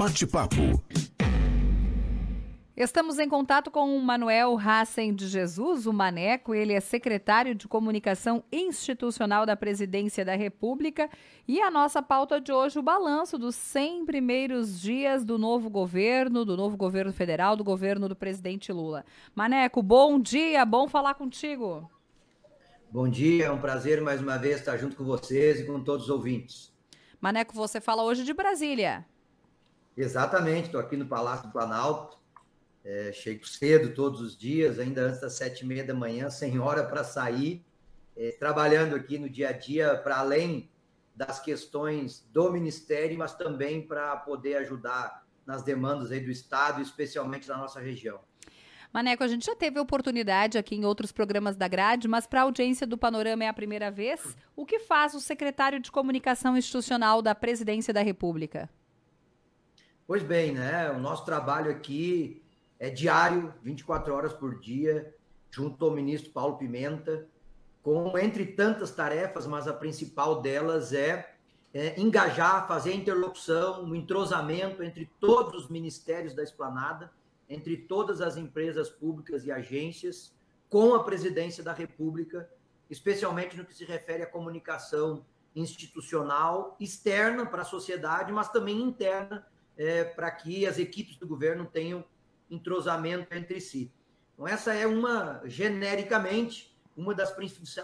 Bate-papo. Estamos em contato com o Manuel Hassen de Jesus, o Maneco. Ele é secretário de Comunicação Institucional da Presidência da República. E a nossa pauta de hoje, o balanço dos 100 primeiros dias do novo governo federal, do governo do presidente Lula. Maneco, bom dia, bom falar contigo. Bom dia, é um prazer mais uma vez estar junto com vocês e com todos os ouvintes. Maneco, você fala hoje de Brasília. Exatamente, estou aqui no Palácio do Planalto. Chego cedo todos os dias, ainda antes das 7h30 da manhã, sem hora para sair, trabalhando aqui no dia a dia, para além das questões do Ministério, mas também para poder ajudar nas demandas aí do Estado, especialmente da nossa região. Maneco, a gente já teve oportunidade aqui em outros programas da grade, mas para a audiência do Panorama é a primeira vez. O que faz o secretário de Comunicação Institucional da Presidência da República? Pois bem, né? O nosso trabalho aqui é diário, 24 horas por dia, junto ao ministro Paulo Pimenta, com, entre tantas tarefas, mas a principal delas é engajar, fazer a interlocução, um entrosamento entre todos os ministérios da esplanada, entre todas as empresas públicas e agências, com a presidência da República, especialmente no que se refere à comunicação institucional externa para a sociedade, mas também interna, para que as equipes do governo tenham entrosamento entre si. Então, essa é genericamente, uma das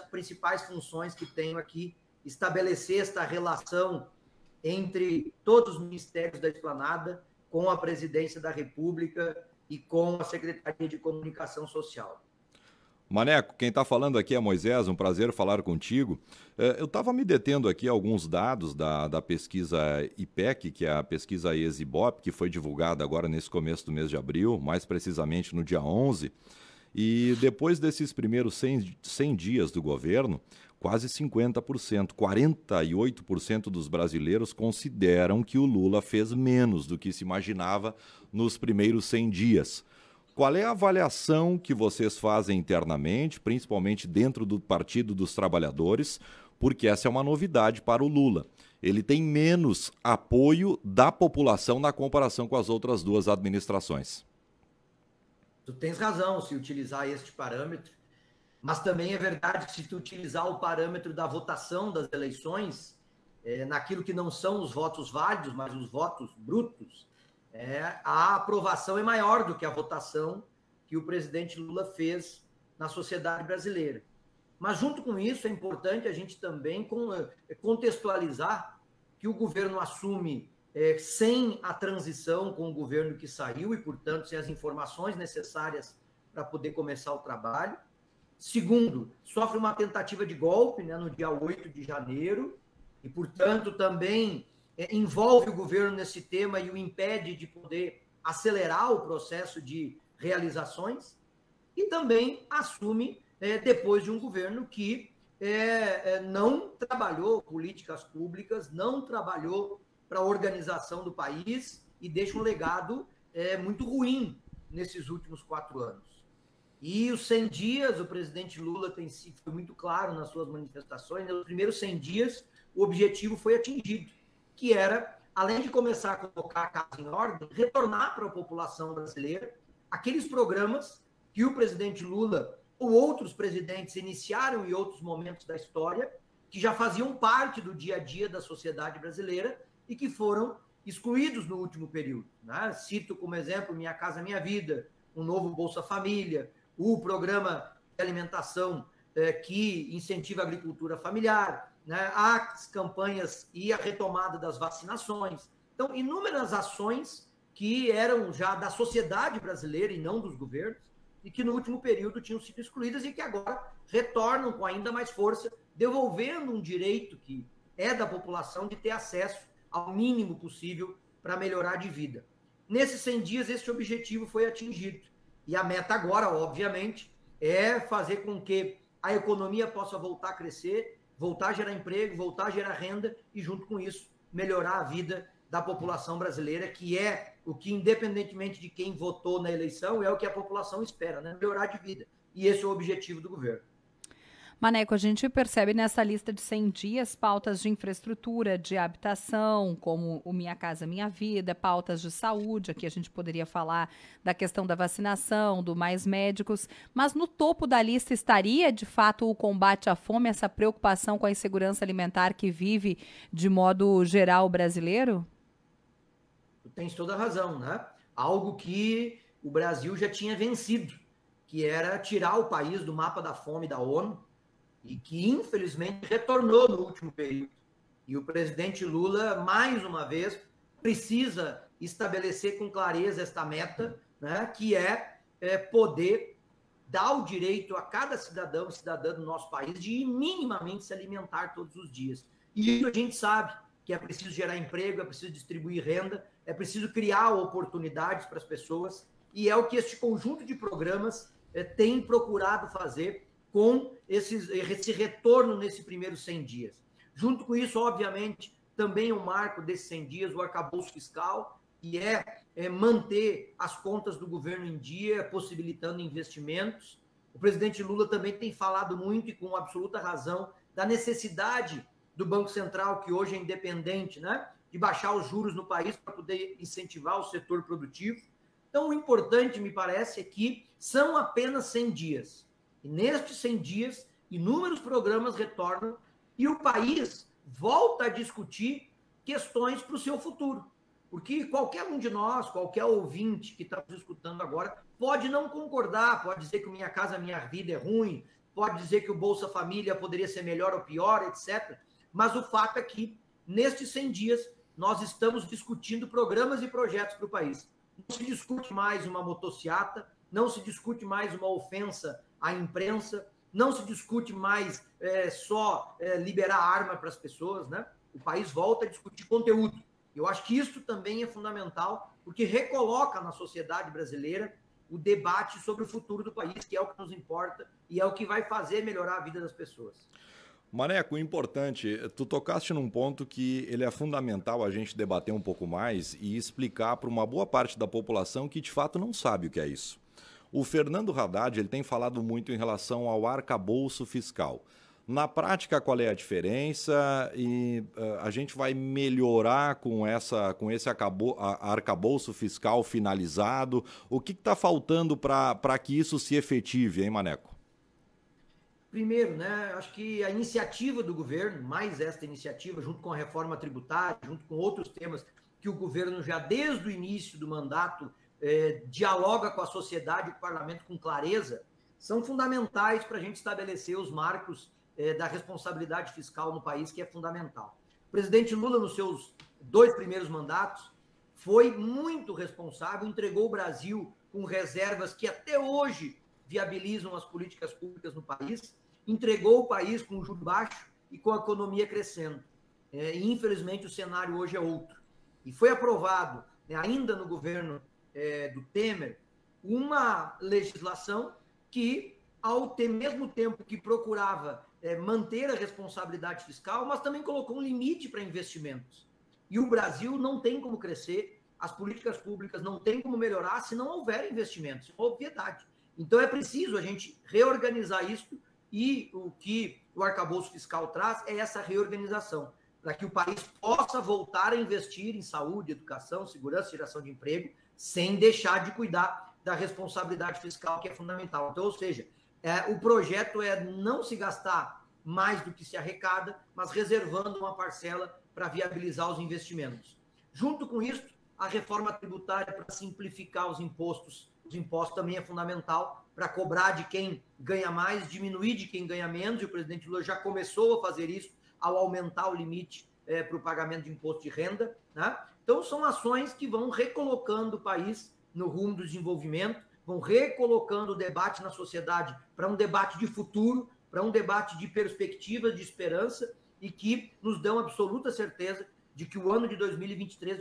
principais funções que tenho aqui, estabelecer esta relação entre todos os ministérios da esplanada, com a presidência da República e com a Secretaria de Comunicação Social. Maneco, quem está falando aqui é Moisés, um prazer falar contigo. Eu estava me detendo aqui a alguns dados da pesquisa IPEC, que é a pesquisa Exibop, que foi divulgada agora nesse começo do mês de abril, mais precisamente no dia 11. E depois desses primeiros 100 dias do governo, quase 50%, 48% dos brasileiros consideram que o Lula fez menos do que se imaginava nos primeiros 100 dias. Qual é a avaliação que vocês fazem internamente, principalmente dentro do Partido dos Trabalhadores, porque essa é uma novidade para o Lula. Ele tem menos apoio da população na comparação com as outras duas administrações. Tu tens razão se utilizar este parâmetro, mas também é verdade que se tu utilizar o parâmetro da votação das eleições, naquilo que não são os votos válidos, mas os votos brutos, a aprovação é maior do que a votação que o presidente Lula fez na sociedade brasileira. Mas, junto com isso, é importante a gente também contextualizar que o governo assume sem a transição com o governo que saiu e, portanto, sem as informações necessárias para poder começar o trabalho. Segundo, sofre uma tentativa de golpe, né, no dia 8 de janeiro e, portanto, também envolve o governo nesse tema e o impede de poder acelerar o processo de realizações, e também assume depois de um governo que não trabalhou políticas públicas, não trabalhou para a organização do país e deixa um legado muito ruim nesses últimos 4 anos. E os 100 dias, o presidente Lula foi muito claro nas suas manifestações, nos primeiros 100 dias o objetivo foi atingido, que era, além de começar a colocar a casa em ordem, retornar para a população brasileira aqueles programas que o presidente Lula ou outros presidentes iniciaram em outros momentos da história, que já faziam parte do dia a dia da sociedade brasileira e que foram excluídos no último período, né? Cito como exemplo Minha Casa Minha Vida, o novo Bolsa Família, o programa de alimentação que incentiva a agricultura familiar, né, as campanhas e a retomada das vacinações. Então, inúmeras ações que eram já da sociedade brasileira e não dos governos, e que no último período tinham sido excluídas e que agora retornam com ainda mais força, devolvendo um direito que é da população de ter acesso ao mínimo possível para melhorar de vida. Nesses 100 dias, esse objetivo foi atingido. E a meta agora, obviamente, é fazer com que a economia possa voltar a crescer, voltar a gerar emprego, voltar a gerar renda e, junto com isso, melhorar a vida da população brasileira, que é o que, independentemente de quem votou na eleição, é o que a população espera, né? Melhorar de vida. E esse é o objetivo do governo. Maneco, a gente percebe nessa lista de 100 dias pautas de infraestrutura, de habitação, como o Minha Casa Minha Vida, pautas de saúde, aqui a gente poderia falar da questão da vacinação, do mais médicos, mas no topo da lista estaria, de fato, o combate à fome, essa preocupação com a insegurança alimentar que vive, de modo geral, o brasileiro? Tu tens toda a razão, né? Algo que o Brasil já tinha vencido, que era tirar o país do mapa da fome da ONU, e que, infelizmente, retornou no último período. E o presidente Lula, mais uma vez, precisa estabelecer com clareza esta meta, né, que é poder dar o direito a cada cidadão e cidadã do nosso país de minimamente se alimentar todos os dias. E isso a gente sabe que é preciso gerar emprego, é preciso distribuir renda, é preciso criar oportunidades para as pessoas, e é o que este conjunto de programas tem procurado fazer com esse retorno nesse primeiro 100 dias. Junto com isso, obviamente, também o marco desses 100 dias, o arcabouço fiscal, que é manter as contas do governo em dia, possibilitando investimentos. O presidente Lula também tem falado muito e com absoluta razão da necessidade do Banco Central, que hoje é independente, né, de baixar os juros no país para poder incentivar o setor produtivo. Então, o importante, me parece, é que são apenas 100 dias. E nestes 100 dias, inúmeros programas retornam e o país volta a discutir questões para o seu futuro. Porque qualquer um de nós, qualquer ouvinte que está nos escutando agora, pode não concordar, pode dizer que o Minha Casa Minha Vida é ruim, pode dizer que o Bolsa Família poderia ser melhor ou pior, etc. Mas o fato é que, nestes 100 dias, nós estamos discutindo programas e projetos para o país. Não se discute mais uma motociata, não se discute mais uma ofensa à imprensa, não se discute mais só liberar arma para as pessoas, né? O país volta a discutir conteúdo. Eu acho que isso também é fundamental, porque recoloca na sociedade brasileira o debate sobre o futuro do país, que é o que nos importa e é o que vai fazer melhorar a vida das pessoas. Maneco, importante, tu tocaste num ponto que ele é fundamental a gente debater um pouco mais e explicar para uma boa parte da população que de fato não sabe o que é isso. O Fernando Haddad ele tem falado muito em relação ao arcabouço fiscal. Na prática, qual é a diferença? E a gente vai melhorar com esse arcabouço fiscal finalizado? O que está faltando para que isso se efetive, hein, Maneco? Primeiro, né, acho que a iniciativa do governo, mais esta iniciativa, junto com a reforma tributária, junto com outros temas que o governo já desde o início do mandato dialoga com a sociedade e com o parlamento com clareza, são fundamentais para a gente estabelecer os marcos da responsabilidade fiscal no país, que é fundamental. O presidente Lula, nos seus 2 primeiros mandatos, foi muito responsável, entregou o Brasil com reservas que até hoje viabilizam as políticas públicas no país, entregou o país com o juro baixo e com a economia crescendo. E, infelizmente, o cenário hoje é outro. E foi aprovado, ainda no governo do Temer, uma legislação que, ao mesmo tempo que procurava manter a responsabilidade fiscal, mas também colocou um limite para investimentos. E o Brasil não tem como crescer, as políticas públicas não têm como melhorar se não houver investimentos, isso é obviedade. Então é preciso a gente reorganizar isso e o que o arcabouço fiscal traz é essa reorganização, para que o país possa voltar a investir em saúde, educação, segurança e geração de emprego, sem deixar de cuidar da responsabilidade fiscal, que é fundamental. Então, ou seja, o projeto é não se gastar mais do que se arrecada, mas reservando uma parcela para viabilizar os investimentos. Junto com isso, a reforma tributária para simplificar os impostos também é fundamental para cobrar de quem ganha mais, diminuir de quem ganha menos, e o presidente Lula já começou a fazer isso ao aumentar o limite para o pagamento de imposto de renda, né? Então, são ações que vão recolocando o país no rumo do desenvolvimento, vão recolocando o debate na sociedade para um debate de futuro, para um debate de perspectiva, de esperança, e que nos dão absoluta certeza de que o ano de 2023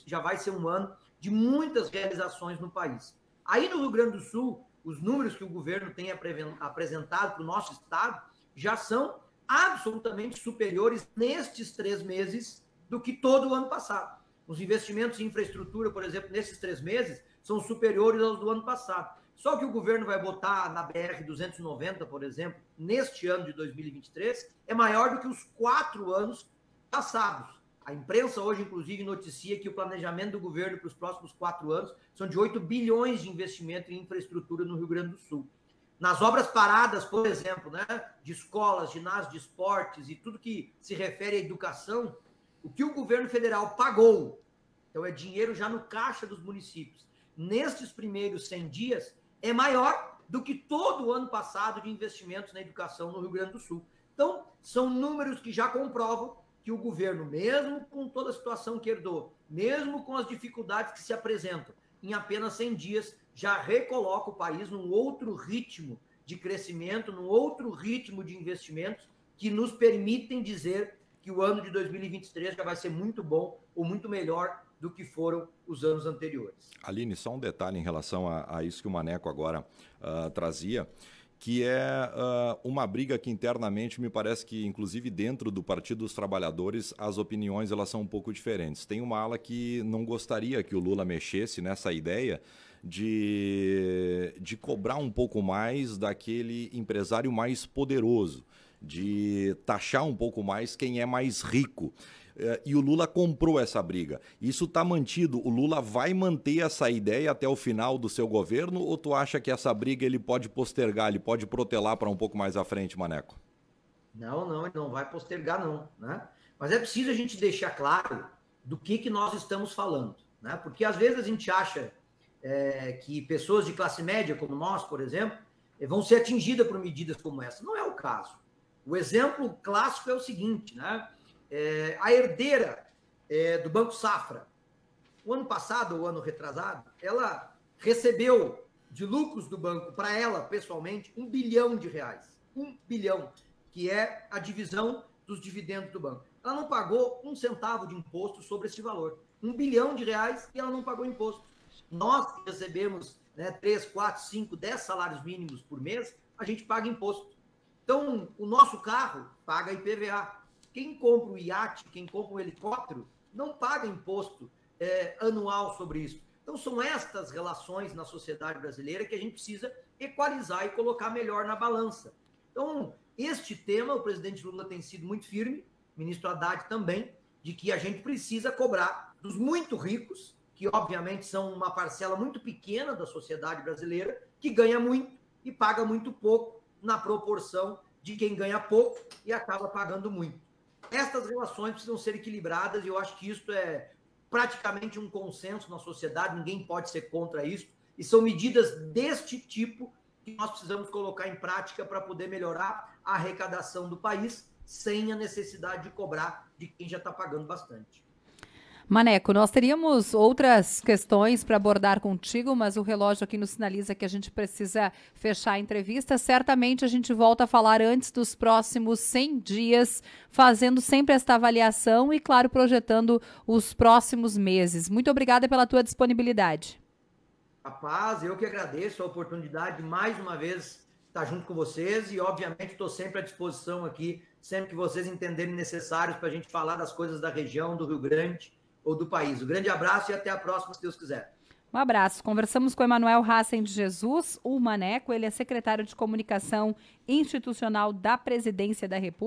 já vai ser um ano de muitas realizações no país. Aí no Rio Grande do Sul, os números que o governo tem apresentado para o nosso estado já são absolutamente superiores nestes 3 meses do que todo o ano passado. Os investimentos em infraestrutura, por exemplo, nesses 3 meses, são superiores aos do ano passado. Só que o governo vai botar na BR-290, por exemplo, neste ano de 2023, é maior do que os 4 anos passados. A imprensa hoje, inclusive, noticia que o planejamento do governo para os próximos 4 anos são de 8 bilhões de investimento em infraestrutura no Rio Grande do Sul. Nas obras paradas, por exemplo, né, de escolas, ginásios de esportes e tudo que se refere à educação, o que o governo federal pagou, então é dinheiro já no caixa dos municípios, nestes primeiros 100 dias, é maior do que todo o ano passado de investimentos na educação no Rio Grande do Sul. Então, são números que já comprovam que o governo, mesmo com toda a situação que herdou, mesmo com as dificuldades que se apresentam, em apenas 100 dias, já recoloca o país num outro ritmo de crescimento, num outro ritmo de investimentos que nos permitem dizer que o ano de 2023 já vai ser muito bom ou muito melhor do que foram os anos anteriores. Aline, só um detalhe em relação a isso que o Maneco agora trazia, que é uma briga que internamente me parece que, inclusive dentro do Partido dos Trabalhadores, as opiniões elas são um pouco diferentes. Tem uma ala que não gostaria que o Lula mexesse nessa ideia de cobrar um pouco mais daquele empresário mais poderoso, de taxar um pouco mais quem é mais rico. E o Lula comprou essa briga. Isso está mantido? O Lula vai manter essa ideia até o final do seu governo ou tu acha que essa briga ele pode postergar, ele pode protelar para um pouco mais à frente, Maneco? Não, ele não vai postergar não, né? Mas é preciso a gente deixar claro do que nós estamos falando, né? Porque às vezes a gente acha que pessoas de classe média, como nós, por exemplo, vão ser atingidas por medidas como essa. Não é o caso. O exemplo clássico é o seguinte, né? A herdeira do Banco Safra, o ano passado, o ano retrasado, ela recebeu de lucros do banco, para ela, pessoalmente, R$1 bilhão. R$1 bilhão, que é a divisão dos dividendos do banco. Ela não pagou um centavo de imposto sobre esse valor. R$1 bilhão e ela não pagou imposto. Nós que recebemos 3, 4, 5, 10 salários mínimos por mês, a gente paga imposto. Então, o nosso carro paga IPVA. Quem compra um iate, quem compra um helicóptero, não paga imposto anual sobre isso. Então, são estas relações na sociedade brasileira que a gente precisa equalizar e colocar melhor na balança. Então, este tema, o presidente Lula tem sido muito firme, o ministro Haddad também, de que a gente precisa cobrar dos muito ricos, que obviamente são uma parcela muito pequena da sociedade brasileira, que ganha muito e paga muito pouco na proporção de quem ganha pouco e acaba pagando muito. Estas relações precisam ser equilibradas e eu acho que isso é praticamente um consenso na sociedade, ninguém pode ser contra isso, e são medidas deste tipo que nós precisamos colocar em prática para poder melhorar a arrecadação do país sem a necessidade de cobrar de quem já está pagando bastante. Maneco, nós teríamos outras questões para abordar contigo, mas o relógio aqui nos sinaliza que a gente precisa fechar a entrevista. Certamente a gente volta a falar antes dos próximos 100 dias, fazendo sempre esta avaliação e, claro, projetando os próximos meses. Muito obrigada pela tua disponibilidade. Rapaz, eu que agradeço a oportunidade de mais uma vez estar junto com vocês e, obviamente, estou sempre à disposição aqui, sempre que vocês entenderem necessários para a gente falar das coisas da região, do Rio Grande ou do país. Um grande abraço e até a próxima, se Deus quiser. Um abraço. Conversamos com Emanuel Hassen de Jesus, o Maneco. Ele é secretário de Comunicação Institucional da Presidência da República.